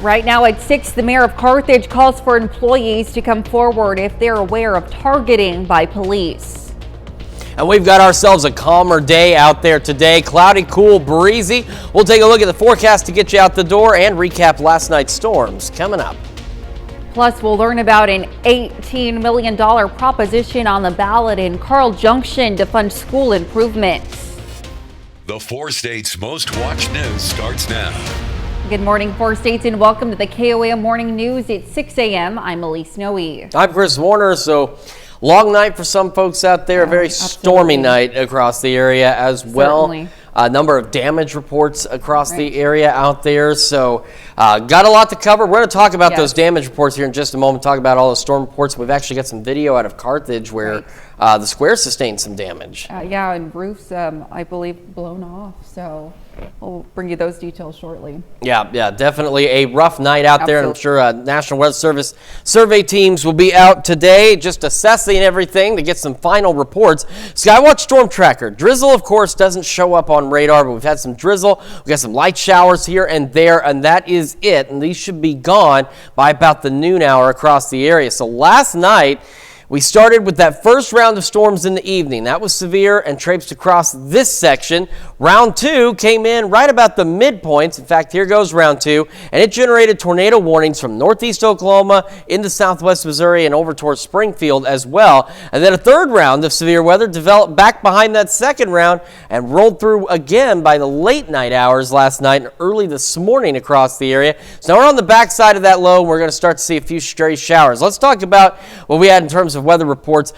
Right now at 6, the mayor of Carthage calls for employees to come forward if they're aware of targeting by police. And we've got ourselves a calmer day out there today. Cloudy, cool, breezy. We'll take a look at the forecast to get you out the door and recap last night's storms coming up. Plus, we'll learn about an $18 million proposition on the ballot in Carl Junction to fund school improvements. The 4 states' most watched news starts now. Good morning, 4 states, and welcome to the KOAM Morning News at 6 a.m. I'm Elise Noe. I'm Chris Warner. So, long night for some folks out there, a very stormy night across the area as well. Certainly. A number of damage reports across the area out there. So got a lot to cover. We're going to talk about those damage reports here in just a moment, talk about all the storm reports. We've actually got some video out of Carthage where the square sustained some damage. And roofs, I believe, blown off. So we'll bring you those details shortly. Yeah, definitely a rough night out there. And I'm sure National Weather Service survey teams will be out today just assessing everything to get some final reports. Skywatch Storm Tracker. Drizzle, of course, doesn't show up on radar, but we've had some drizzle. We've got some light showers here and there, and that is it. And these should be gone by about the noon hour across the area. So last night, we started with that first round of storms in the evening. That was severe and traipsed across this section. Round 2 came in right about the midpoints. In fact, here goes round 2, and it generated tornado warnings from northeast Oklahoma into southwest Missouri and over towards Springfield as well. And then a third round of severe weather developed back behind that second round and rolled through again by the late night hours last night and early this morning across the area. So now we're on the backside of that low, and we're going to start to see a few stray showers. Let's talk about what we had in terms of weather reports.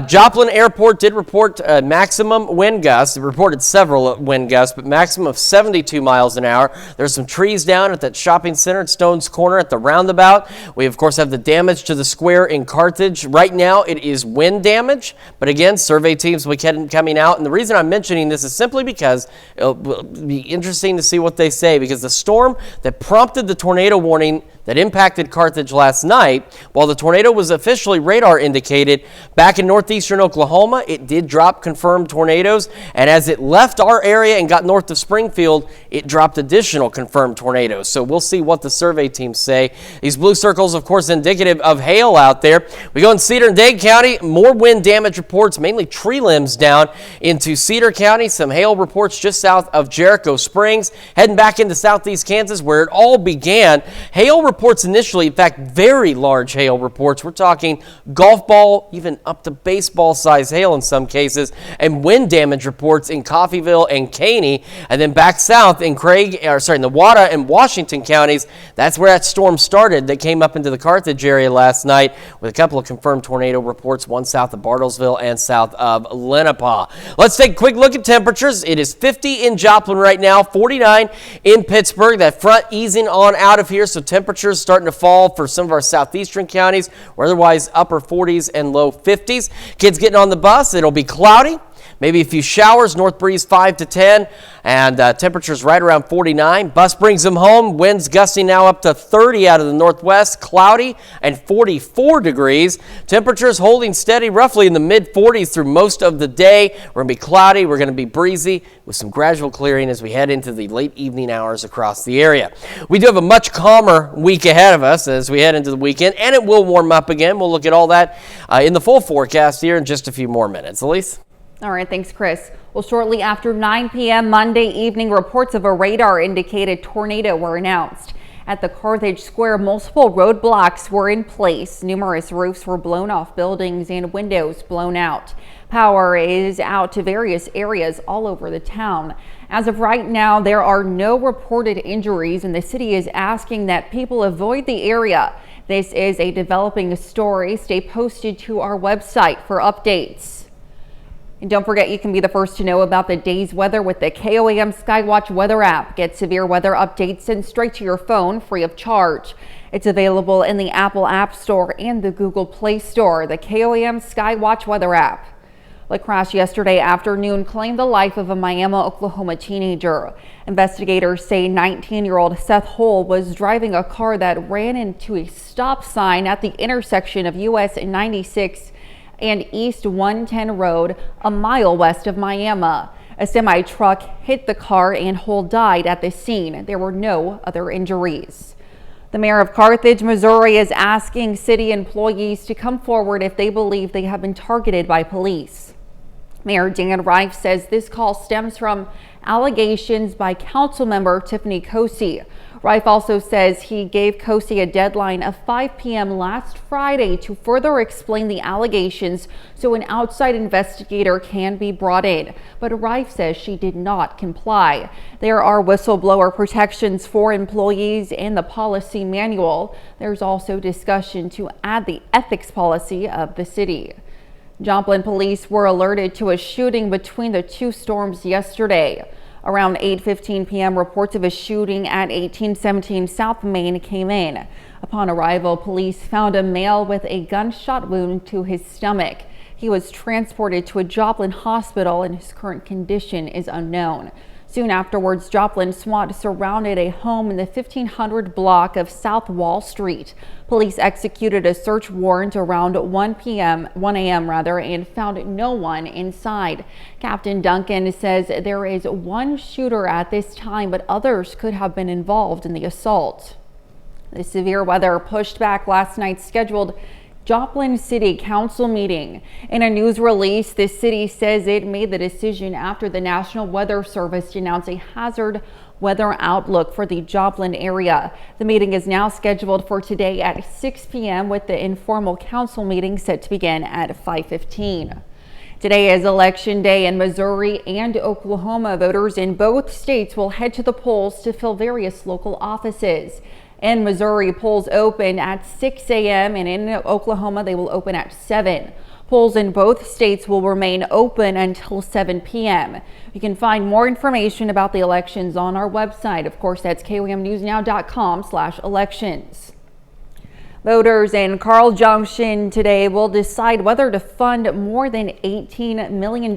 Joplin Airport did report maximum wind gusts. It reported several wind gusts, but maximum of 72 miles an hour. There's some trees down at that shopping center at Stone's Corner at the roundabout. We, of course, have the damage to the square in Carthage. Right now, it is wind damage, but again, survey teams will be coming out. And the reason I'm mentioning this is simply because it'll be interesting to see what they say, because the storm that prompted the tornado warning that impacted Carthage last night, while the tornado was officially radar indicated back in northeastern Oklahoma, it did drop confirmed tornadoes, and as it left our area and got north of Springfield, it dropped additional confirmed tornadoes. So we'll see what the survey teams say. These blue circles, of course, indicative of hail out there. We go in Cedar and Dade County, more wind damage reports, mainly tree limbs down into Cedar County. Some hail reports just south of Jericho Springs. Heading back into southeast Kansas where it all began. Hail reports initially, in fact, very large hail reports. We're talking golf ball, even up to baseball size hail in some cases, and wind damage reports in Coffeyville and Caney. And then back south in Nevada and Washington counties, that's where that storm started that came up into the Carthage area last night with a couple of confirmed tornado reports, one south of Bartlesville and south of Lenapaw. Let's take a quick look at temperatures. It is 50 in Joplin right now, 49 in Pittsburgh. That front easing on out of here, so temperatures starting to fall for some of our southeastern counties. We're otherwise upper 40s and low 50s. Kids getting on the bus, it'll be cloudy. Maybe a few showers, north breeze 5 to 10, and temperatures right around 49. Bus brings them home. Winds gusting now up to 30 out of the northwest, cloudy and 44 degrees. Temperatures holding steady roughly in the mid-40s through most of the day. We're going to be cloudy. We're going to be breezy with some gradual clearing as we head into the late evening hours across the area. We do have a much calmer week ahead of us as we head into the weekend, and it will warm up again. We'll look at all that in the full forecast here in just a few more minutes. Elise? All right, thanks, Chris. Well, shortly after 9 p.m. Monday evening, reports of a radar-indicated tornado were announced. At the Carthage Square, multiple roadblocks were in place. Numerous roofs were blown off buildings and windows blown out. Power is out to various areas all over the town. As of right now, there are no reported injuries, and the city is asking that people avoid the area. This is a developing story. Stay posted to our website for updates. And don't forget, you can be the first to know about the day's weather with the KOAM Skywatch weather app. Get severe weather updates sent straight to your phone free of charge. It's available in the Apple App Store and the Google Play Store. The KOAM Skywatch weather app. A crash yesterday afternoon claimed the life of a Miami, Oklahoma teenager. Investigators say 19-year-old Seth Hull was driving a car that ran into a stop sign at the intersection of US 96 and East 110 Road, a mile west of Miami. A semi-truck hit the car and Hull died at the scene. There were no other injuries. The mayor of Carthage, Missouri is asking city employees to come forward if they believe they have been targeted by police. Mayor Dan Reif says this call stems from allegations by council member Tiffany Kosey. Reif also says he gave Kosey a deadline of 5 p.m. last Friday to further explain the allegations so an outside investigator can be brought in. But Reif says she did not comply. There are whistleblower protections for employees in the policy manual. There's also discussion to add the ethics policy of the city. Joplin police were alerted to a shooting between the two storms yesterday. Around 8:15 p.m., reports of a shooting at 1817 South Main came in. Upon arrival, police found a male with a gunshot wound to his stomach. He was transported to a Joplin hospital and his current condition is unknown. Soon afterwards, Joplin SWAT surrounded a home in the 1500 block of South Wall Street. Police executed a search warrant around 1 a.m. and found no one inside. Captain Duncan says there is one shooter at this time, but others could have been involved in the assault. The severe weather pushed back last night's scheduled Joplin City Council meeting. In a news release, the city says it made the decision after the National Weather Service announced a hazard weather outlook for the Joplin area. The meeting is now scheduled for today at 6 p.m. with the informal council meeting set to begin at 5:15. Today is election day in Missouri and Oklahoma. Voters in both states will head to the polls to fill various local offices. In Missouri, polls open at 6 a.m. and in Oklahoma, they will open at 7. Polls in both states will remain open until 7 p.m. You can find more information about the elections on our website. Of course, that's KOAMnewsnow.com/elections. Voters in Carl Junction today will decide whether to fund more than $18 million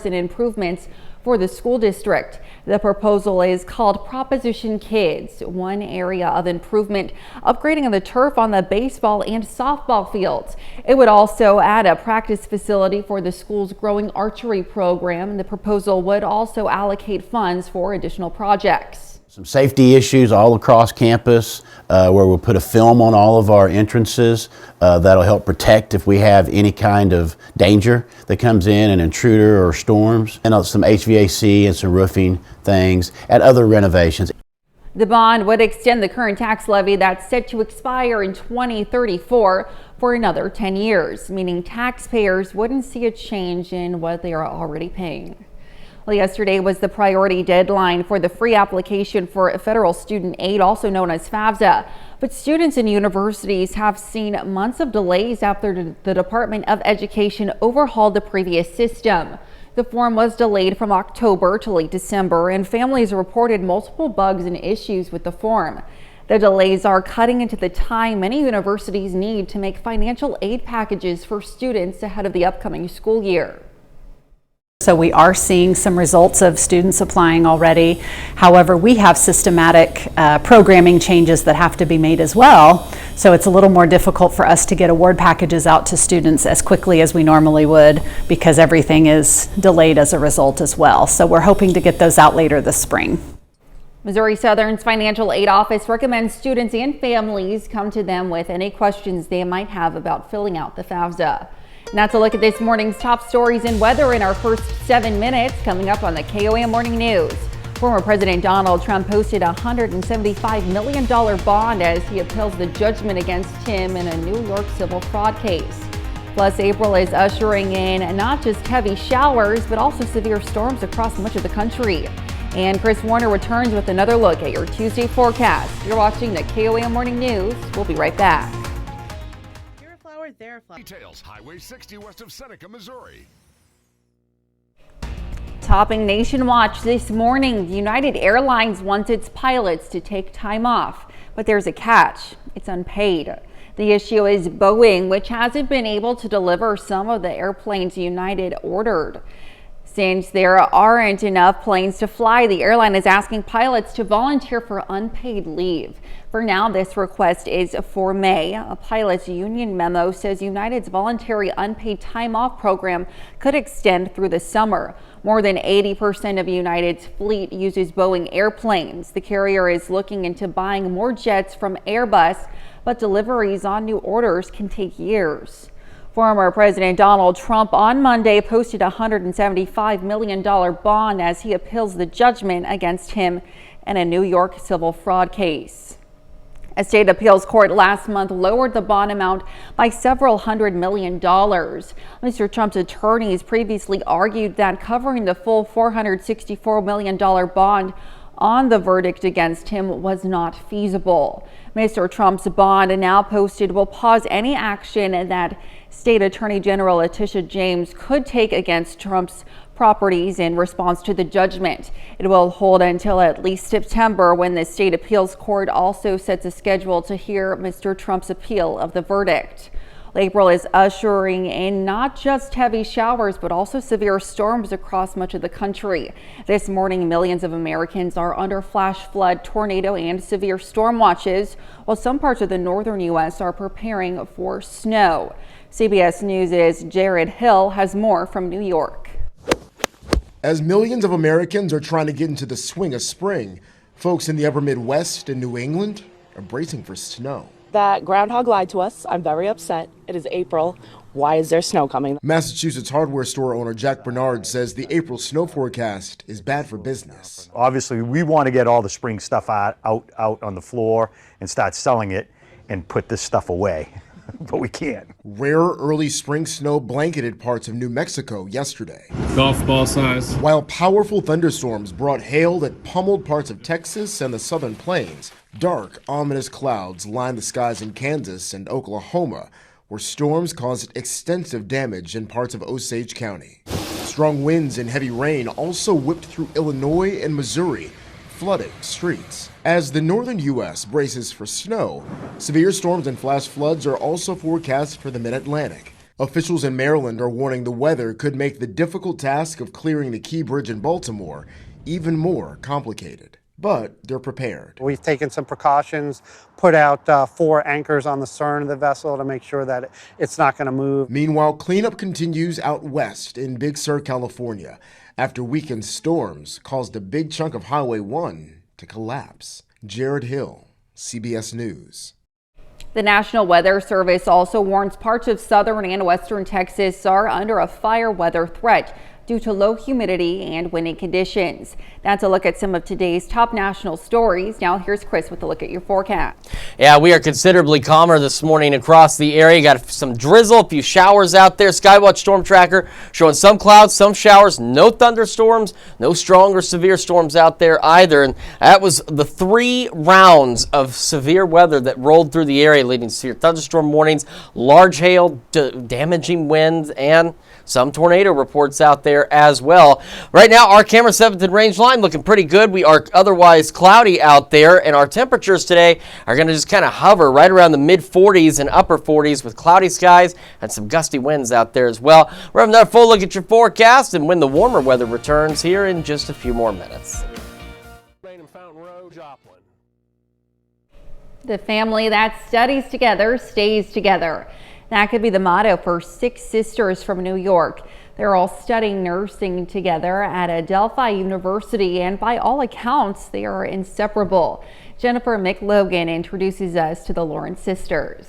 in improvements for the school district. The proposal is called Proposition Kids. One area of improvement, upgrading the turf on the baseball and softball fields. It would also add a practice facility for the school's growing archery program. The proposal would also allocate funds for additional projects. Some safety issues all across campus where we'll put a film on all of our entrances that'll help protect if we have any kind of danger that comes in, an intruder or storms, and some HVAC and some roofing things and other renovations. The bond would extend the current tax levy that's set to expire in 2034 for another 10 years, meaning taxpayers wouldn't see a change in what they are already paying. Well, yesterday was the priority deadline for the free application for federal student aid, also known as FAFSA. But students and universities have seen months of delays after the Department of Education overhauled the previous system. The form was delayed from October to late December, and families reported multiple bugs and issues with the form. The delays are cutting into the time many universities need to make financial aid packages for students ahead of the upcoming school year. So we are seeing some results of students applying already. However, we have systematic programming changes that have to be made as well. So it's a little more difficult for us to get award packages out to students as quickly as we normally would because everything is delayed as a result as well. So we're hoping to get those out later this spring. Missouri Southern's financial aid office recommends students and families come to them with any questions they might have about filling out the FAFSA. And that's a look at this morning's top stories and weather in our first 7 minutes. Coming up on the KOAM Morning News. Former President Donald Trump posted a $175 million bond as he appeals the judgment against him in a New York civil fraud case. Plus, April is ushering in not just heavy showers, but also severe storms across much of the country. And Chris Warner returns with another look at your Tuesday forecast. You're watching the KOAM Morning News. We'll be right back. Details, Highway 60 west of Seneca, Missouri. Topping Nation Watch this morning, United Airlines wants its pilots to take time off, but there's a catch. It's unpaid. The issue is Boeing, which hasn't been able to deliver some of the airplanes United ordered. Since there aren't enough planes to fly, the airline is asking pilots to volunteer for unpaid leave. For now, this request is for May. A pilot's union memo says United's voluntary unpaid time off program could extend through the summer. More than 80% of United's fleet uses Boeing airplanes. The carrier is looking into buying more jets from Airbus, but deliveries on new orders can take years. Former President Donald Trump on Monday posted a $175 million bond as he appeals the judgment against him in a New York civil fraud case. A state appeals court last month lowered the bond amount by several $100 million. Mr. Trump's attorneys previously argued that covering the full $464 million bond on the verdict against him was not feasible. Mr. Trump's bond, now posted, will pause any action that State Attorney General Letitia James could take against Trump's properties in response to the judgment. It will hold until at least September, when the state appeals court also sets a schedule to hear Mr. Trump's appeal of the verdict. April is ushering in not just heavy showers, but also severe storms across much of the country. This morning, millions of Americans are under flash flood, tornado, and severe storm watches, while some parts of the northern U.S. are preparing for snow. CBS News' Jared Hill has more from New York. As millions of Americans are trying to get into the swing of spring, folks in the upper Midwest and New England are bracing for snow. That groundhog lied to us. I'm very upset. It is April. Why is there snow coming? Massachusetts hardware store owner Jack Bernard says the April snow forecast is bad for business. Obviously, we want to get all the spring stuff out on the floor and start selling it and put this stuff away, but we can't. Rare early spring snow blanketed parts of New Mexico yesterday. Golf ball size. While powerful thunderstorms brought hail that pummeled parts of Texas and the southern plains, dark, ominous clouds lined the skies in Kansas and Oklahoma, where storms caused extensive damage in parts of Osage County. Strong winds and heavy rain also whipped through Illinois and Missouri, flooding streets. As the northern U.S. braces for snow, severe storms and flash floods are also forecast for the mid-Atlantic. Officials in Maryland are warning the weather could make the difficult task of clearing the Key Bridge in Baltimore even more complicated. But they're prepared. We've taken some precautions, put out 4 anchors on the stern of the vessel to make sure that it's not going to move. Meanwhile, cleanup continues out west in Big Sur, California, after weekend storms caused a big chunk of Highway 1 to collapse. Jared Hill, CBS News. The National Weather Service also warns parts of southern and western Texas are under a fire weather threat due to low humidity and windy conditions. That's a look at some of today's top national stories. Now here's Chris with a look at your forecast. Yeah, we are considerably calmer this morning across the area. Got some drizzle, a few showers out there. Skywatch Storm Tracker showing some clouds, some showers, no thunderstorms, no strong or severe storms out there either. And that was the 3 rounds of severe weather that rolled through the area, leading to severe thunderstorm warnings, large hail, damaging winds, and some tornado reports out there as well. Right now, our camera 7th and range line looking pretty good. We are otherwise cloudy out there, and our temperatures today are going to just kind of hover right around the mid 40s and upper 40s with cloudy skies and some gusty winds out there as well. We're having another full look at your forecast and when the warmer weather returns here in just a few more minutes. The family that studies together stays together. That could be the motto for 6 sisters from New York. They're all studying nursing together at Adelphi University, and by all accounts, they are inseparable. Jennifer McLogan introduces us to the Lawrence sisters.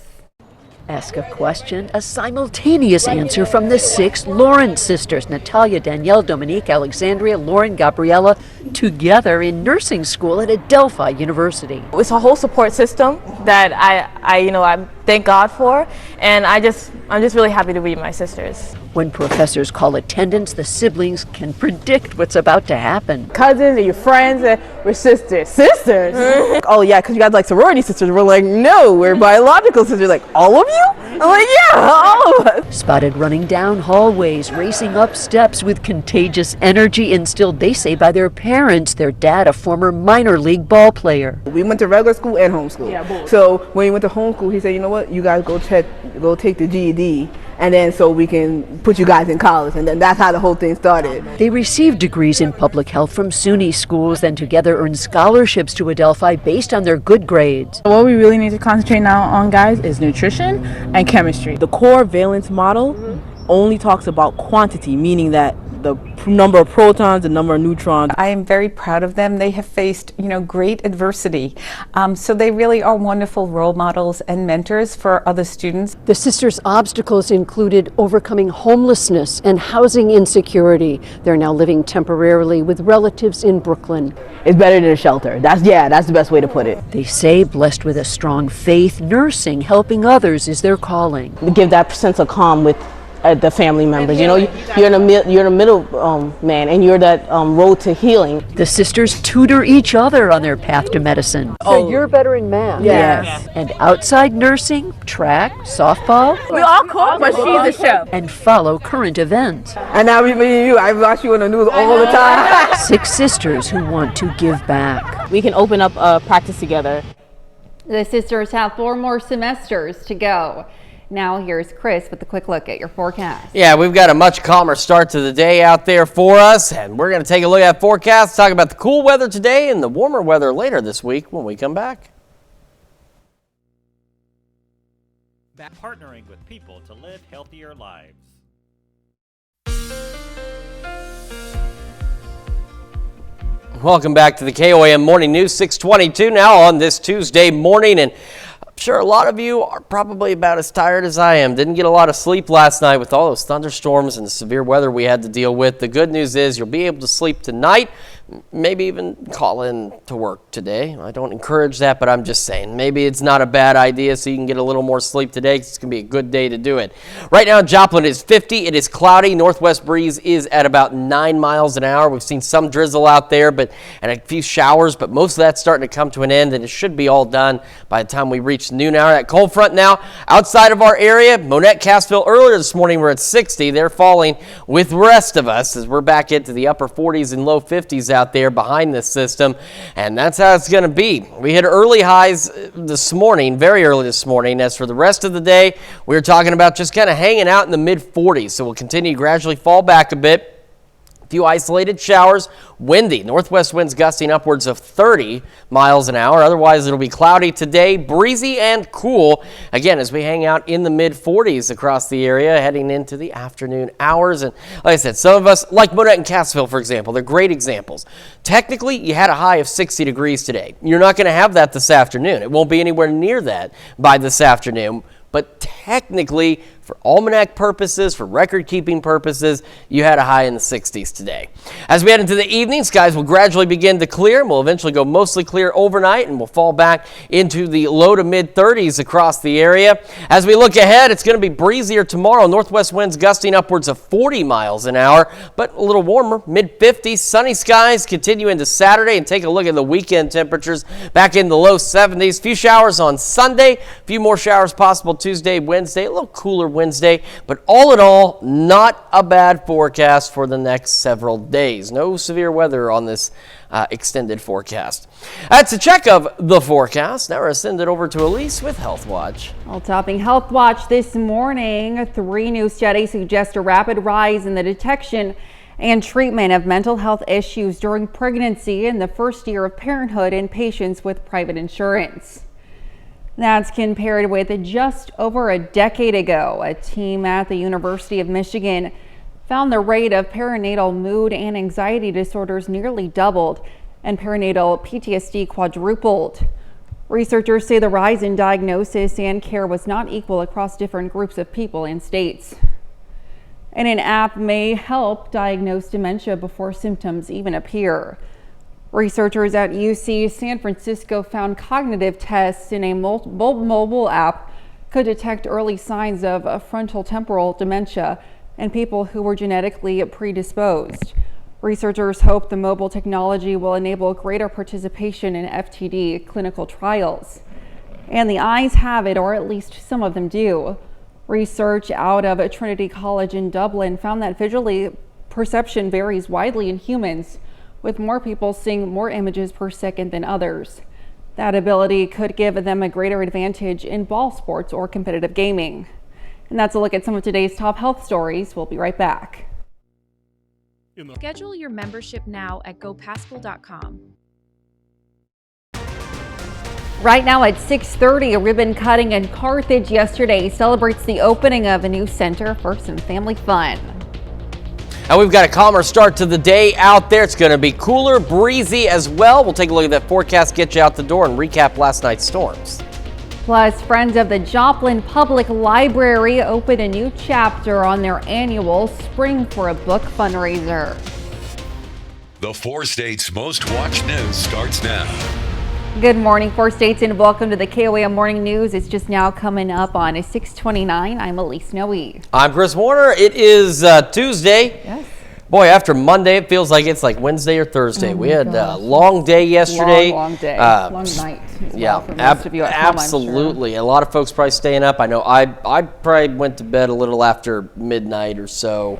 Ask a question, a simultaneous answer from the 6 Lawrence sisters, Natalia, Danielle, Dominique, Alexandria, Lauren, Gabriella, together in nursing school at Adelphi University. It's a whole support system that I thank God for, and I'm just really happy to be with my sisters. When professors call attendance, the siblings can predict what's about to happen. Cousins and your friends, we're sisters. Sisters? Oh yeah, because you guys like sorority sisters. We're like, no, we're biological sisters. Like, all of you? I'm like, yeah, all of us. Spotted running down hallways, racing up steps with contagious energy instilled, they say, by their parents. Their dad, a former minor league ball player. We went to regular school and homeschool. Yeah, both. So when we went to homeschool, he said, you know what, you guys go take the GED and then so we can put you guys in college. And then that's how the whole thing started. They received degrees in public health from SUNY schools, then together earned scholarships to Adelphi based on their good grades. What we really need to concentrate now on, guys, is nutrition and chemistry. The core valence model only talks about quantity, meaning that the number of protons, the number of neutrons. I am very proud of them. They have faced, great adversity. So they really are wonderful role models and mentors for other students. The sisters' obstacles included overcoming homelessness and housing insecurity. They're now living temporarily with relatives in Brooklyn. It's better than a shelter. That's the best way to put it. They say, blessed with a strong faith, nursing, helping others is their calling. To give that sense of calm with the family members. You're in the middle man, and you're that road to healing. The sisters tutor each other on their path to medicine. So you're better in math. Yes. And outside nursing, track, softball. We all cook, but she's a chef. And follow current events. And now me and you, I watch you on the news all the time. 6 sisters who want to give back. We can open up a practice together. The sisters have 4 more semesters to go. Now here's Chris with a quick look at your forecast. Yeah, we've got a much calmer start to the day out there for us, and we're going to take a look at forecasts, talk about the cool weather today and the warmer weather later this week when we come back. Partnering with people to live healthier lives. Welcome back to the KOAM Morning News, 6:22 now on this Tuesday morning, and I'm sure a lot of you are probably about as tired as I am. Didn't get a lot of sleep last night with all those thunderstorms and the severe weather we had to deal with. The good news is you'll be able to sleep tonight, maybe even call in to work today. I don't encourage that, but I'm just saying maybe it's not a bad idea so you can get a little more sleep today. It's going to be a good day to do it. Right now in Joplin is 50. It is cloudy. Northwest breeze is at about 9 miles an hour. We've seen some drizzle out there and a few showers, but most of that's starting to come to an end, and it should be all done by the time we reach noon hour. That cold front now outside of our area. Monette, Cassville earlier this morning we're at 60. They're falling with the rest of us as we're back into the upper 40s and low 50s out there behind this system, and that's how it's going to be. We hit early highs this morning, very early this morning. As for the rest of the day, we're talking about just kind of hanging out in the mid 40s, so we'll continue to gradually fall back a bit. Few isolated showers, windy, northwest winds gusting upwards of 30 miles an hour. Otherwise, it'll be cloudy today, breezy and cool. Again, as we hang out in the mid 40s across the area, heading into the afternoon hours. And like I said, some of us, like Monette and Cassville, for example, they're great examples. Technically, you had a high of 60 degrees today. You're not going to have that this afternoon. It won't be anywhere near that by this afternoon. But technically, for almanac purposes, for record-keeping purposes, you had a high in the 60s today. As we head into the evening, skies will gradually begin to clear. We'll eventually go mostly clear overnight, and we'll fall back into the low to mid-30s across the area. As we look ahead, it's going to be breezier tomorrow. Northwest winds gusting upwards of 40 miles an hour, but a little warmer, mid-50s. Sunny skies continue into Saturday, and take a look at the weekend temperatures back in the low 70s. Few showers on Sunday, a few more showers possible Tuesday, Wednesday, a little cooler Wednesday, but all in all, not a bad forecast for the next several days. No severe weather on this extended forecast. That's a check of the forecast. Now we're send it over to Elise with Health Watch. Well, topping Health Watch this morning, 3 new studies suggest a rapid rise in the detection and treatment of mental health issues during pregnancy in the first year of parenthood in patients with private insurance. That's compared with just over a decade ago. A team at the University of Michigan found the rate of perinatal mood and anxiety disorders nearly doubled and perinatal PTSD quadrupled. Researchers say the rise in diagnosis and care was not equal across different groups of people and states. And an app may help diagnose dementia before symptoms even appear. Researchers at UC San Francisco found cognitive tests in a mobile app could detect early signs of frontotemporal dementia in people who were genetically predisposed. Researchers hope the mobile technology will enable greater participation in FTD clinical trials. And the eyes have it, or at least some of them do. Research out of Trinity College in Dublin found that visually perception varies widely in humans, with more people seeing more images per second than others. That ability could give them a greater advantage in ball sports or competitive gaming. And that's a look at some of today's top health stories. We'll be right back. Schedule your membership now at gopascal.com. Right now at 6:30, a ribbon cutting in Carthage yesterday celebrates the opening of a new center for some family fun. And we've got a calmer start to the day out there. It's going to be cooler, breezy as well. We'll take a look at that forecast, get you out the door, and recap last night's storms. Plus, Friends of the Joplin Public Library opened a new chapter on their annual Spring for a Book fundraiser. The 4 states' most watched news starts now. Good morning, 4 states, and welcome to the KOAM Morning News. It's just now coming up on 6:29. I'm Elise Noe. I'm Chris Warner. It is Tuesday. Yes. Boy, after Monday, it feels like it's like Wednesday or Thursday. We had a long day yesterday. Long day. Long night. Yeah, for most of you at home, absolutely. A lot of folks probably staying up. I know I probably went to bed a little after midnight or so,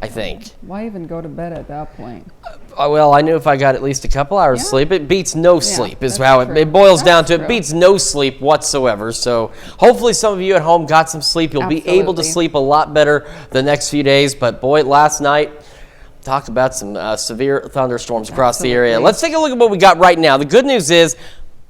I think. Why even go to bed at that point? Well, I knew if I got at least a couple hours of sleep, it beats no sleep is how it boils down to. It beats no sleep whatsoever. So hopefully some of you at home got some sleep. You'll be able to sleep a lot better the next few days. But boy, last night, talk about some severe thunderstorms across the area. Let's take a look at what we got right now. The good news is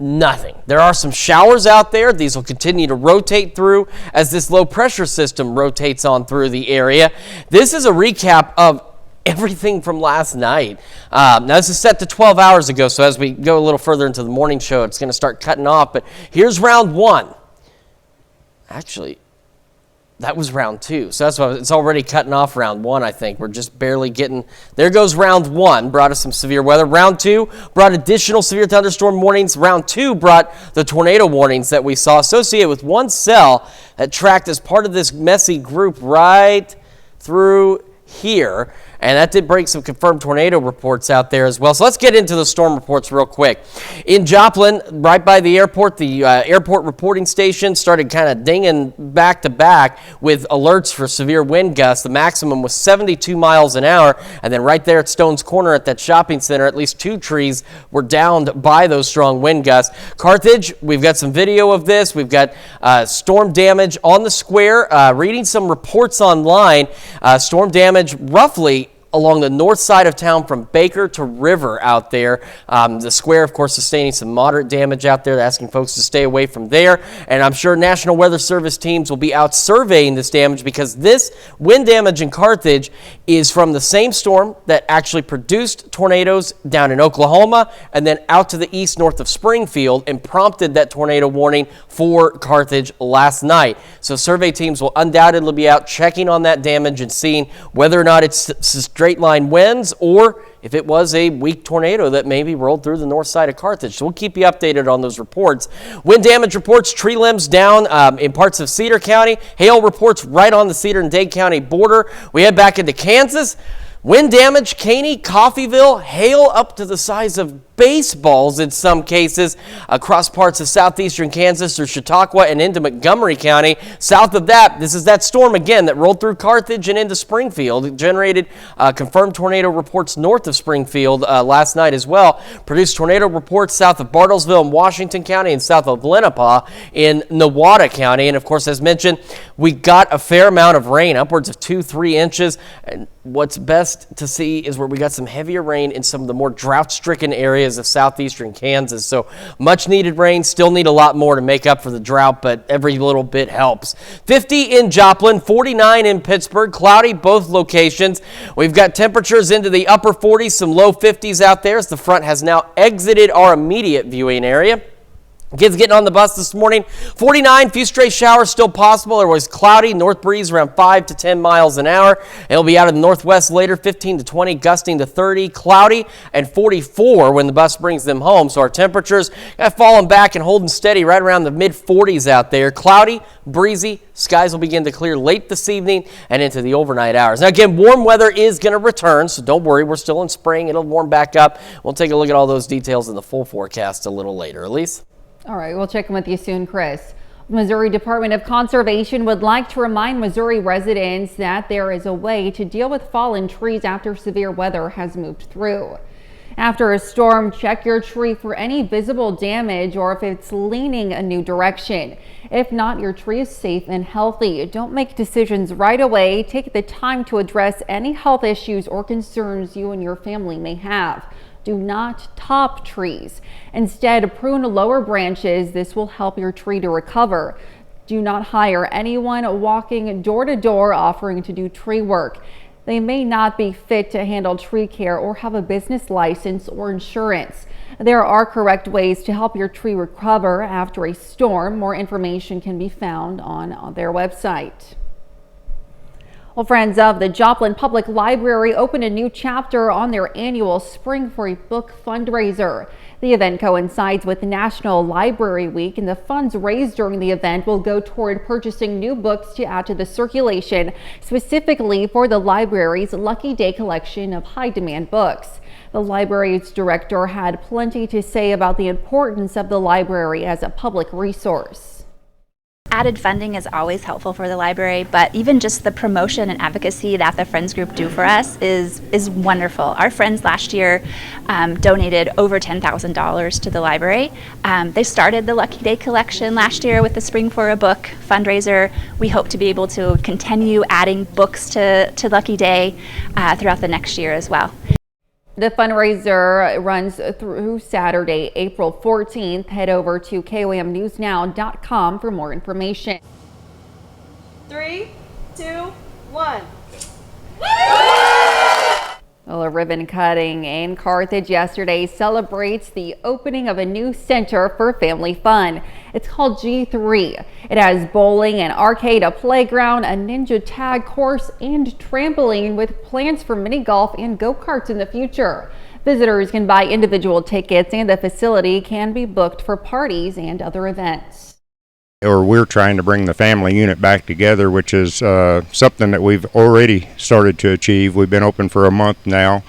nothing. There are some showers out there. These will continue to rotate through as this low pressure system rotates on through the area. This is a recap of everything from last night. Now this is set to 12 hours ago, so as we go a little further into the morning show, it's going to start cutting off. But here's round one. Actually, that was round two. So that's why it's already cutting off round one, I think. We're just barely getting, there goes round one, brought us some severe weather. Round two brought additional severe thunderstorm warnings. Round two brought the tornado warnings that we saw associated with one cell that tracked as part of this messy group right through here. And that did break some confirmed tornado reports out there as well. So let's get into the storm reports real quick. In Joplin, right by the airport reporting station started kind of dinging back to back with alerts for severe wind gusts. The maximum was 72 miles an hour. And then right there at Stone's Corner at that shopping center, at least 2 trees were downed by those strong wind gusts. Carthage, we've got some video of this. We've got storm damage on the square. Reading some reports online, storm damage roughly along the north side of town from Baker to River out there. The square, of course, sustaining some moderate damage out there, asking folks to stay away from there. And I'm sure National Weather Service teams will be out surveying this damage because this wind damage in Carthage is from the same storm that actually produced tornadoes down in Oklahoma and then out to the east north of Springfield and prompted that tornado warning for Carthage last night. So survey teams will undoubtedly be out checking on that damage and seeing whether or not it's straight line winds or if it was a weak tornado that maybe rolled through the north side of Carthage. So we'll keep you updated on those reports. Wind damage reports, tree limbs down in parts of Cedar County. Hail reports right on the Cedar and Dade County border. We head back into Kansas. Wind damage, Caney, Coffeyville, hail up to the size of baseballs in some cases across parts of southeastern Kansas through Chautauqua and into Montgomery County. South of that, this is that storm again that rolled through Carthage and into Springfield. It generated confirmed tornado reports north of Springfield last night as well. Produced tornado reports south of Bartlesville in Washington County and south of Lenape in Nowata County. And of course, as mentioned, we got a fair amount of rain, upwards of 2-3 inches. And what's best to see is where we got some heavier rain in some of the more drought-stricken areas of southeastern Kansas. So much needed rain, still need a lot more to make up for the drought, but every little bit helps. 50 in Joplin, 49 in Pittsburgh, cloudy both locations. We've got temperatures into the upper 40s, some low 50s out there as the front has now exited our immediate viewing area. Kids getting on the bus this morning. 49, few stray showers still possible. It was cloudy, north breeze around 5 to 10 miles an hour. It'll be out of the northwest later, 15 to 20, gusting to 30, cloudy, and 44 when the bus brings them home. So our temperatures have fallen back and holding steady right around the mid 40s out there. Cloudy, breezy, skies will begin to clear late this evening and into the overnight hours. Now again, warm weather is going to return, so don't worry, we're still in spring. It'll warm back up. We'll take a look at all those details in the full forecast a little later. Elise? All right, we'll check in with you soon, Chris. Missouri Department of Conservation would like to remind Missouri residents that there is a way to deal with fallen trees after severe weather has moved through. After a storm, check your tree for any visible damage or if it's leaning a new direction. If not, your tree is safe and healthy. Don't make decisions right away. Take the time to address any health issues or concerns you and your family may have. Do not top trees. Instead, prune lower branches. This will help your tree to recover. Do not hire anyone walking door to door offering to do tree work. They may not be fit to handle tree care or have a business license or insurance. There are correct ways to help your tree recover after a storm. More information can be found on their website. Well, friends of the Joplin Public Library opened a new chapter on their annual Spring for a Book fundraiser. The event coincides with National Library Week, and the funds raised during the event will go toward purchasing new books to add to the circulation, specifically for the library's Lucky Day collection of high-demand books. The library's director had plenty to say about the importance of the library as a public resource. Added funding is always helpful for the library, but even just the promotion and advocacy that the Friends Group do for us is wonderful. Our friends last year donated over $10,000 to the library. They started the Lucky Day collection last year with the Spring for a Book fundraiser. We hope to be able to continue adding books to Lucky Day throughout the next year as well. The fundraiser runs through Saturday, April 14th. Head over to KOAMnewsnow.com for more information. 3, 2, 1. Well, a ribbon cutting in Carthage yesterday celebrates the opening of a new center for family fun. It's called G3. It has bowling, an arcade, a playground, a ninja tag course, and trampoline with plans for mini golf and go-karts in the future. Visitors can buy individual tickets and the facility can be booked for parties and other events. Or we're trying to bring the family unit back together, which is something that we've already started to achieve. We've been open for a month now.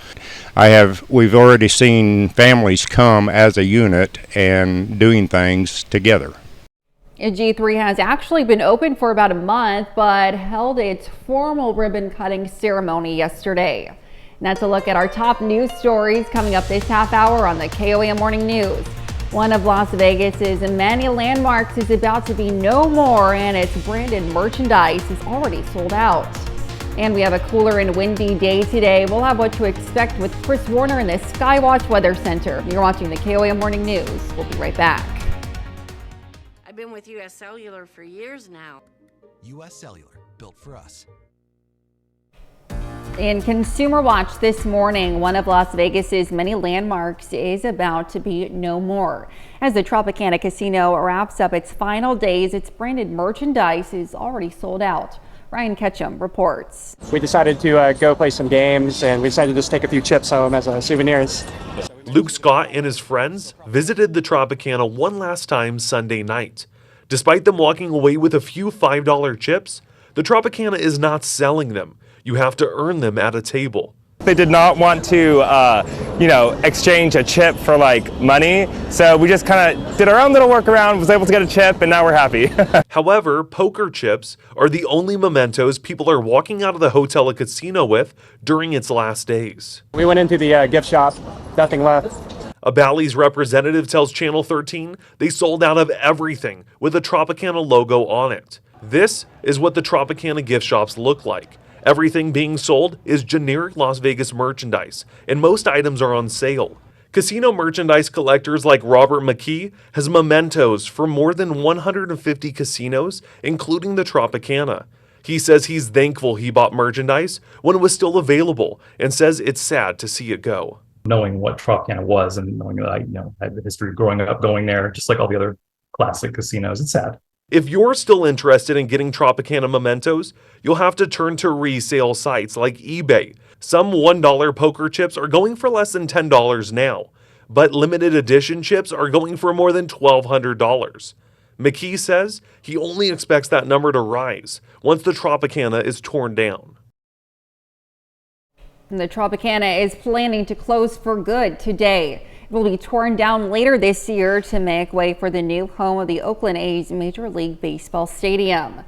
We've already seen families come as a unit and doing things together. G3 has actually been open for about a month, but held its formal ribbon cutting ceremony yesterday. And that's a look at our top news stories coming up this half hour on the KOAM Morning News. One of Las Vegas's many landmarks is about to be no more, and its branded merchandise is already sold out. And we have a cooler and windy day today. We'll have what to expect with Chris Warner in the Skywatch Weather Center. You're watching the KOAM Morning News. We'll be right back. I've been with U.S. Cellular for years now. U.S. Cellular, built for us. In Consumer Watch this morning, one of Las Vegas's many landmarks is about to be no more. As the Tropicana Casino wraps up its final days, its branded merchandise is already sold out. Ryan Ketchum reports. We decided to go play some games, and we decided to just take a few chips home as souvenirs. Luke Scott and his friends visited the Tropicana one last time Sunday night. Despite them walking away with a few $5 chips, the Tropicana is not selling them. You have to earn them at a table. They did not want to, exchange a chip for money. So we just kind of did our own little workaround, was able to get a chip, and now we're happy. However, poker chips are the only mementos people are walking out of the hotel or casino with during its last days. We went into the gift shop, nothing left. A Bally's representative tells Channel 13 they sold out of everything with a Tropicana logo on it. This is what the Tropicana gift shops look like. Everything being sold is generic Las Vegas merchandise, and most items are on sale. Casino merchandise collectors like Robert McKee has mementos for more than 150 casinos, including the Tropicana. He says he's thankful he bought merchandise when it was still available, and says it's sad to see it go. Knowing what Tropicana was and knowing that I had the history of growing up going there, just like all the other classic casinos, it's sad. If you're still interested in getting Tropicana mementos, you'll have to turn to resale sites like eBay. Some $1 poker chips are going for less than $10 now, but limited edition chips are going for more than $1,200. McKee says he only expects that number to rise once the Tropicana is torn down. And the Tropicana is planning to close for good today. It will be torn down later this year to make way for the new home of the Oakland A's Major League Baseball Stadium.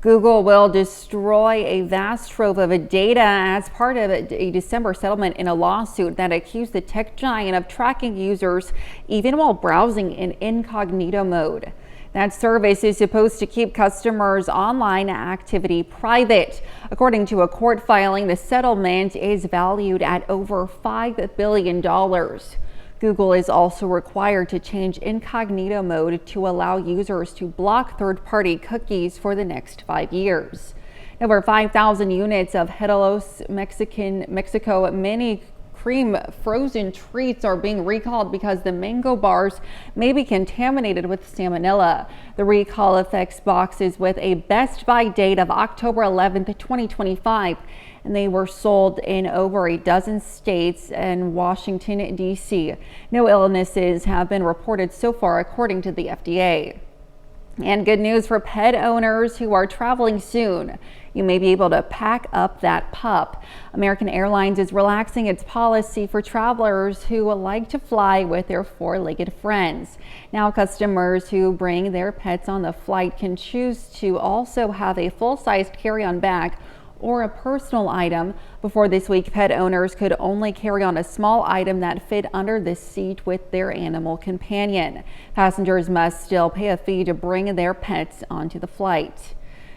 Google will destroy a vast trove of data as part of a December settlement in a lawsuit that accused the tech giant of tracking users even while browsing in incognito mode. That service is supposed to keep customers' online activity private. According to a court filing, the settlement is valued at over $5 billion. Google is also required to change incognito mode to allow users to block third-party cookies for the next 5 years. Over 5,000 units of Hellos Mexico mini cream frozen treats are being recalled because the mango bars may be contaminated with salmonella. The recall affects boxes with a best by date of October 11th, 2025. And they were sold in over a dozen states and Washington, D.C. No illnesses have been reported so far, according to the FDA. And good news for pet owners who are traveling soon. You may be able to pack up that pup. American Airlines is relaxing its policy for travelers who like to fly with their four-legged friends. Now, customers who bring their pets on the flight can choose to also have a full-sized carry-on bag or a personal item. Before this week, pet owners could only carry on a small item that fit under the seat with their animal companion. Passengers must still pay a fee to bring their pets onto the flight.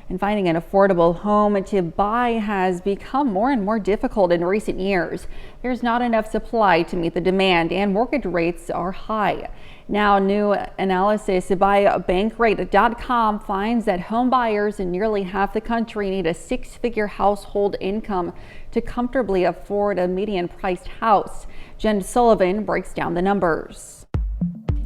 And finding an affordable home to buy has become more and more difficult in recent years. There's not enough supply to meet the demand, and mortgage rates are high. Now, new analysis by Bankrate.com finds that home buyers in nearly half the country need a six-figure household income to comfortably afford a median-priced house. Jen Sullivan breaks down the numbers.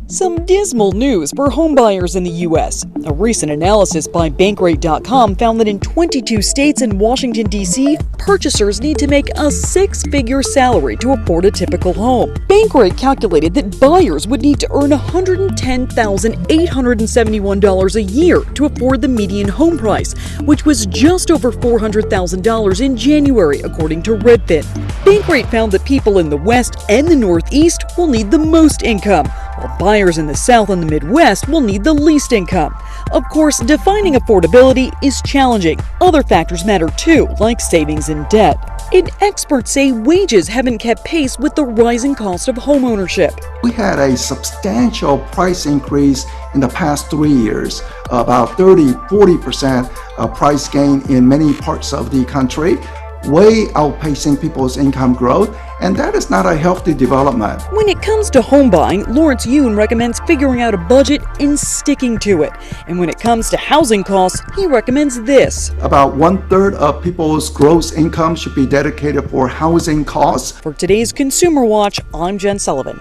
Some dismal news for homebuyers in the U.S. A recent analysis by Bankrate.com found that in 22 states and Washington, D.C., purchasers need to make a six-figure salary to afford a typical home. Bankrate calculated that buyers would need to earn $110,871 a year to afford the median home price, which was just over $400,000 in January, according to Redfin. Bankrate found that people in the West and the Northeast will need the most income, while buyers in the South and the Midwest will need the least income. Of course, defining affordability is challenging. Other factors matter too, like savings and debt. And experts say wages haven't kept pace with the rising cost of homeownership. We had a substantial price increase in the past 3 years, about 30-40% price gain in many parts of the country, way outpacing people's income growth, and that is not a healthy development. When it comes to home buying, Lawrence Yoon recommends figuring out a budget and sticking to it. And when it comes to housing costs, he recommends this. About 1/3 of people's gross income should be dedicated for housing costs. For today's Consumer Watch, I'm Jen Sullivan.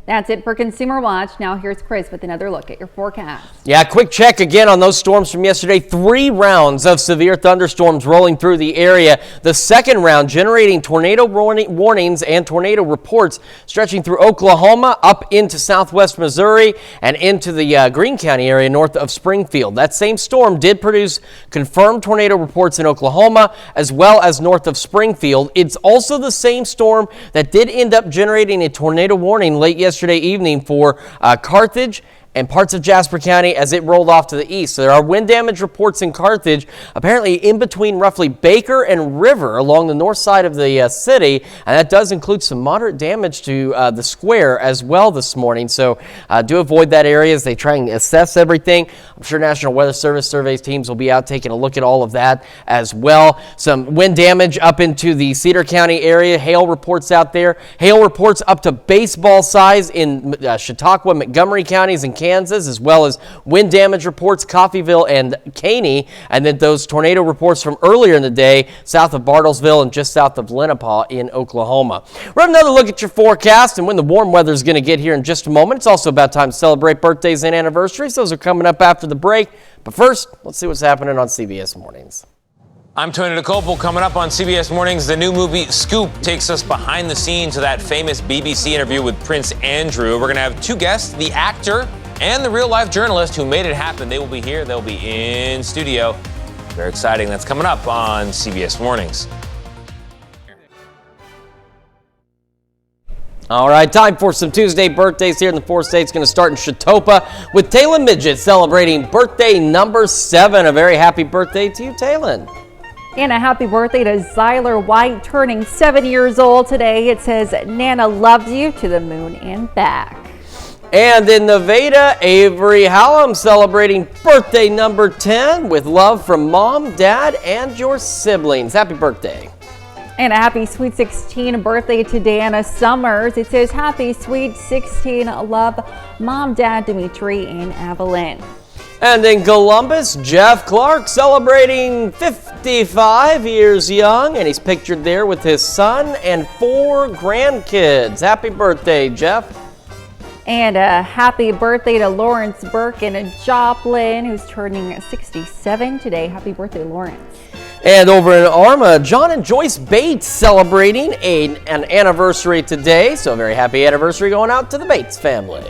That's it for Consumer Watch. Now here's Chris with another look at your forecast. Yeah, quick check again on those storms from yesterday. 3 rounds of severe thunderstorms rolling through the area. The second round generating tornado warnings and tornado reports stretching through Oklahoma up into southwest Missouri and into the Greene County area north of Springfield. That same storm did produce confirmed tornado reports in Oklahoma as well as north of Springfield. It's also the same storm that did end up generating a tornado warning late yesterday evening for Carthage and parts of Jasper County as it rolled off to the east. So there are wind damage reports in Carthage, apparently in between roughly Baker and River along the north side of the city, and that does include some moderate damage to the square as well this morning. So do avoid that area as they try and assess everything. I'm sure National Weather Service surveys teams will be out taking a look at all of that as well. Some wind damage up into the Cedar County area. Hail reports out there. Hail reports up to baseball size in Chautauqua, Montgomery counties and Kansas, as well as wind damage reports, Coffeyville and Caney, and then those tornado reports from earlier in the day south of Bartlesville and just south of Lenapaw in Oklahoma. We'll have another look at your forecast and when the warm weather is going to get here in just a moment. It's also about time to celebrate birthdays and anniversaries. Those are coming up after the break. But first, let's see what's happening on CBS Mornings. I'm Tony DeCopel. Coming up on CBS Mornings, the new movie Scoop takes us behind the scenes of that famous BBC interview with Prince Andrew. We're going to have 2 guests, the actor and the real-life journalist who made it happen. They will be here. They'll be in studio. Very exciting. That's coming up on CBS Mornings. All right, time for some Tuesday birthdays here in the 4 states. Going to start in Chetopa with Talon Midget celebrating birthday number 7. A very happy birthday to you, Talon. And a happy birthday to Zyler White, turning 7 years old today. It says, Nana loves you to the moon and back. And in Nevada, Avery Hallam celebrating birthday number 10 with love from Mom, Dad, and your siblings. Happy birthday. And a happy sweet 16 birthday to Diana Summers. It says, happy sweet 16, love Mom, Dad, Dimitri, and Evelyn. And in Columbus, Jeff Clark celebrating 55 years young, and he's pictured there with his son and 4 grandkids. Happy birthday, Jeff. And a happy birthday to Lawrence Burke in Joplin, who's turning 67 today. Happy birthday, Lawrence. And over in Arma, John and Joyce Bates celebrating an anniversary today. So a very happy anniversary going out to the Bates family.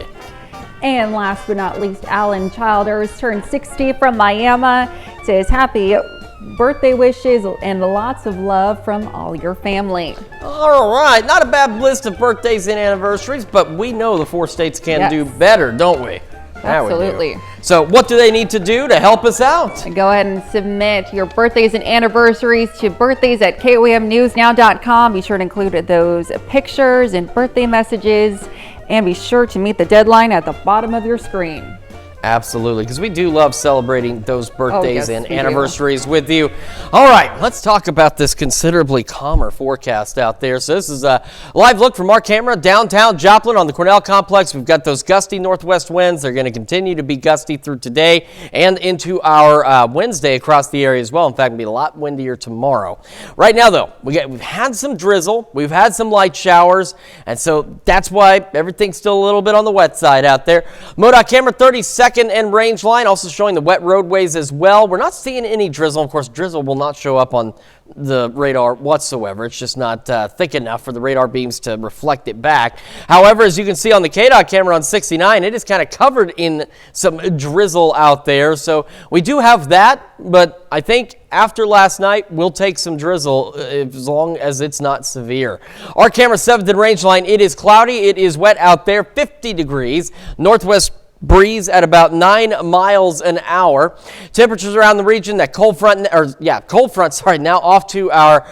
And last but not least, Alan Childers turned 60 from Miami. Says happy birthday wishes and lots of love from all your family. All right, not a bad list of birthdays and anniversaries, but we know the 4 states can do better, don't we? Absolutely. So what do they need to do to help us out? Go ahead and submit your birthdays and anniversaries to birthdays@KOAMnewsnow.com. Be sure to include those pictures and birthday messages, and be sure to meet the deadline at the bottom of your screen. Absolutely, because we do love celebrating those birthdays and anniversaries with you. All right, let's talk about this considerably calmer forecast out there. So this is a live look from our camera downtown Joplin on the Cornell Complex. We've got those gusty northwest winds. They're going to continue to be gusty through today and into our Wednesday across the area as well. In fact, it'll be a lot windier tomorrow. Right now, though, we've had some drizzle. We've had some light showers, and so that's why everything's still a little bit on the wet side out there. MoDOT camera 32nd and range line also showing the wet roadways as well. We're not seeing any drizzle. Of course, drizzle will not show up on the radar whatsoever. It's just not thick enough for the radar beams to reflect it back. However, as you can see on the KDOT camera on 69, it is kind of covered in some drizzle out there. So we do have that, but I think after last night, we'll take some drizzle as long as it's not severe. Our camera 7th and range line, it is cloudy. It is wet out there, 50 degrees. Northwest breeze at about 9 miles an hour. Temperatures around the region, that cold front, now off to our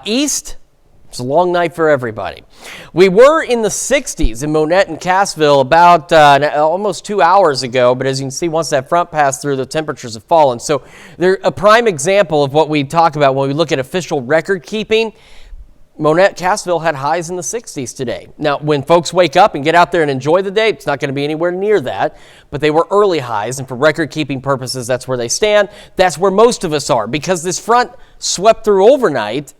east. It's a long night for everybody. We were in the 60s in Monette and Cassville about almost 2 hours ago, but as you can see, once that front passed through, the temperatures have fallen. So they're a prime example of what we talk about when we look at official record keeping. Monette, Cassville had highs in the 60s today. Now, when folks wake up and get out there and enjoy the day, it's not going to be anywhere near that, but they were early highs, and for record-keeping purposes, that's where they stand. That's where most of us are. Because this front swept through overnight,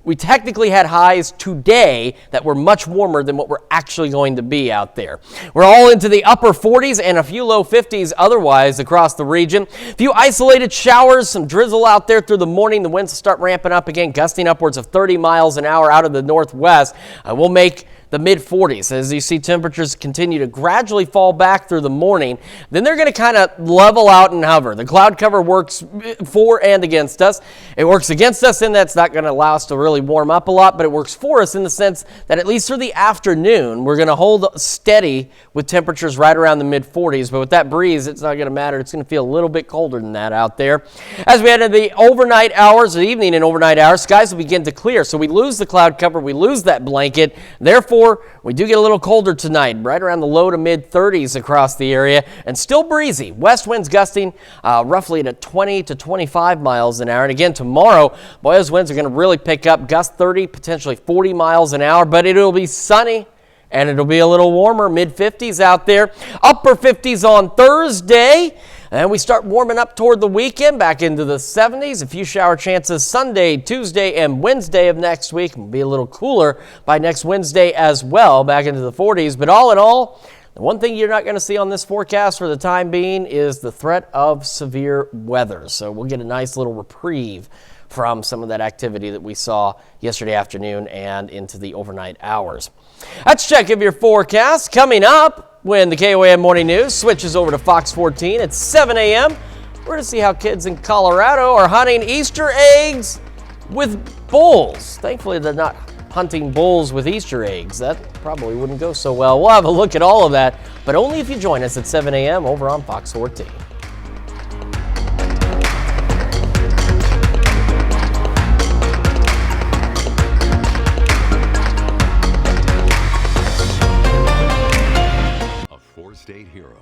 we technically had highs today that were much warmer than what we're actually going to be out there. We're all into the upper 40s and a few low 50s otherwise across the region. A few isolated showers, some drizzle out there through the morning. The winds will start ramping up again, gusting upwards of 30 miles an hour out of the northwest. We'll make the mid-40s as you see temperatures continue to gradually fall back through the morning. Then they're going to kind of level out and hover. The cloud cover works for and against us. It works against us in that it's not going to allow us to really warm up a lot, but it works for us in the sense that at least through the afternoon, we're going to hold steady with temperatures right around the mid-40s. But with that breeze, it's not going to matter. It's going to feel a little bit colder than that out there. As we head into the overnight hours, the evening and overnight hours, skies will begin to clear. So we lose the cloud cover, we lose that blanket. Therefore, we do get a little colder tonight, right around the low to mid 30s across the area, and still breezy. West winds gusting roughly at 20 to 25 miles an hour. And again, tomorrow, boy, those winds are going to really pick up, gust 30, potentially 40 miles an hour, but it'll be sunny and it'll be a little warmer, mid 50s out there. Upper 50s on Thursday. And we start warming up toward the weekend, back into the 70s. A few shower chances Sunday, Tuesday, and Wednesday of next week. It'll be a little cooler by next Wednesday as well, back into the 40s. But all in all, the one thing you're not going to see on this forecast for the time being is the threat of severe weather. So we'll get a nice little reprieve from some of that activity that we saw yesterday afternoon and into the overnight hours. Let's check of your forecast coming up. When the KOAM Morning News switches over to Fox 14 at 7 a.m., we're going to see how kids in Colorado are hunting Easter eggs with bulls. Thankfully, they're not hunting bulls with Easter eggs. That probably wouldn't go so well. We'll have a look at all of that, but only if you join us at 7 a.m. over on Fox 14. State hero.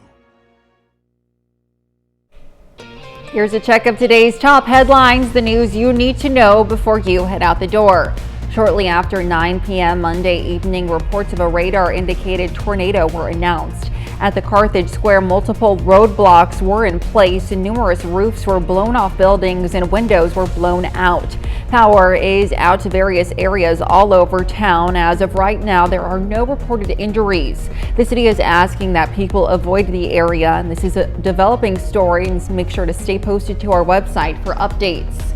Here's a check of today's top headlines, the news you need to know before you head out the door. Shortly after 9 p.m. Monday evening, reports of a radar-indicated tornado were announced. At the Carthage Square, multiple roadblocks were in place and numerous roofs were blown off buildings and windows were blown out. Power is out to various areas all over town. As of right now, there are no reported injuries. The city is asking that people avoid the area, and this is a developing story, and make sure to stay posted to our website for updates.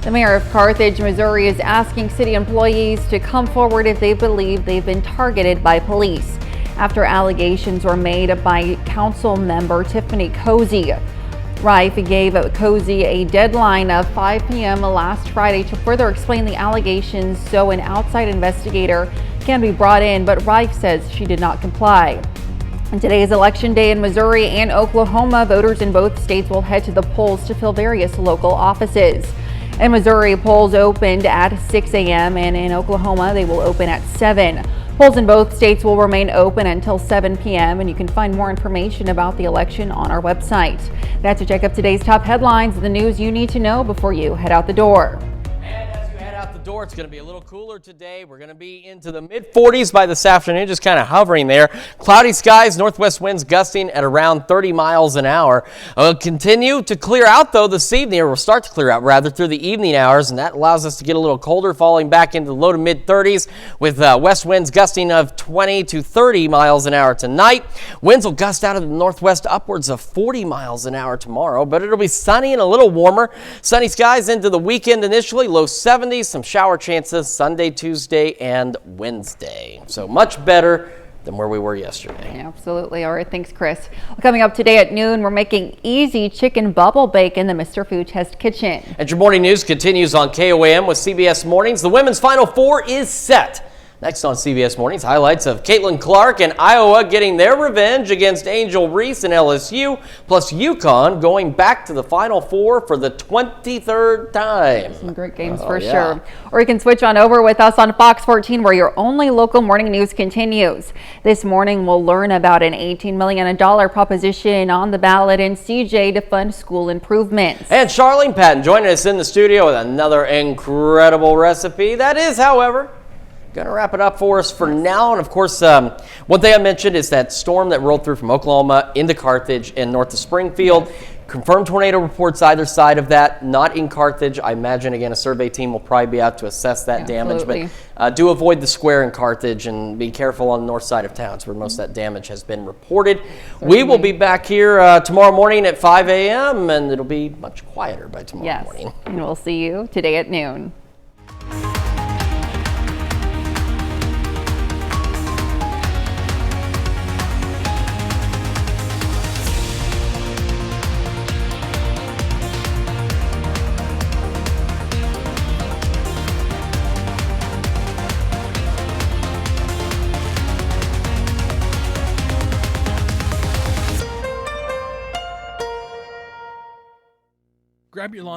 The mayor of Carthage, Missouri is asking city employees to come forward if they believe they've been targeted by police after allegations were made by council member Tiffany Cozy. Rife gave Cozy a deadline of 5 p.m. last Friday to further explain the allegations so an outside investigator can be brought in, but Rife says she did not comply. And today is election day in Missouri and Oklahoma. Voters in both states will head to the polls to fill various local offices. In Missouri, polls opened at 6 a.m. and in Oklahoma, they will open at 7. Polls in both states will remain open until 7 p.m. and you can find more information about the election on our website. That's a check of today's top headlines, the news you need to know before you head out the door. Door. It's going to be a little cooler today. We're going to be into the mid-40s by this afternoon, just kind of hovering there. Cloudy skies, northwest winds gusting at around 30 miles an hour. It'll continue to clear out, though, this evening, or will start to clear out, rather, through the evening hours, and that allows us to get a little colder, falling back into the low to mid-30s with west winds gusting of 20 to 30 miles an hour tonight. Winds will gust out of the northwest upwards of 40 miles an hour tomorrow, but it'll be sunny and a little warmer. Sunny skies into the weekend initially, low 70s, some shower chances Sunday, Tuesday, and Wednesday. So much better than where we were yesterday. Absolutely. All right. Thanks, Chris. Well, coming up today at noon, we're making easy chicken bubble bake in the Mr. Food Test kitchen. And your morning news continues on KOAM with CBS Mornings. The women's Final Four is set. Next on CBS Mornings, highlights of Caitlin Clark and Iowa getting their revenge against Angel Reese and LSU, plus UConn going back to the Final Four for the 23rd time. Some great games for sure. Or you can switch on over with us on Fox 14, where your only local morning news continues. This morning, we'll learn about an $18 million proposition on the ballot in CJ to fund school improvements. And Charlene Patton joining us in the studio with another incredible recipe. That is, however, going to wrap it up for us for now. And of course, one thing I mentioned is that storm that rolled through from Oklahoma into Carthage and north of Springfield. Confirmed tornado reports either side of that, not in Carthage. I imagine, again, a survey team will probably be out to assess that damage. But do avoid the square in Carthage and be careful on the north side of town. It's where most of that damage has been reported. We will be back here tomorrow morning at 5 a.m. and it'll be much quieter by tomorrow morning. And we'll see you today at noon. Grab your lawn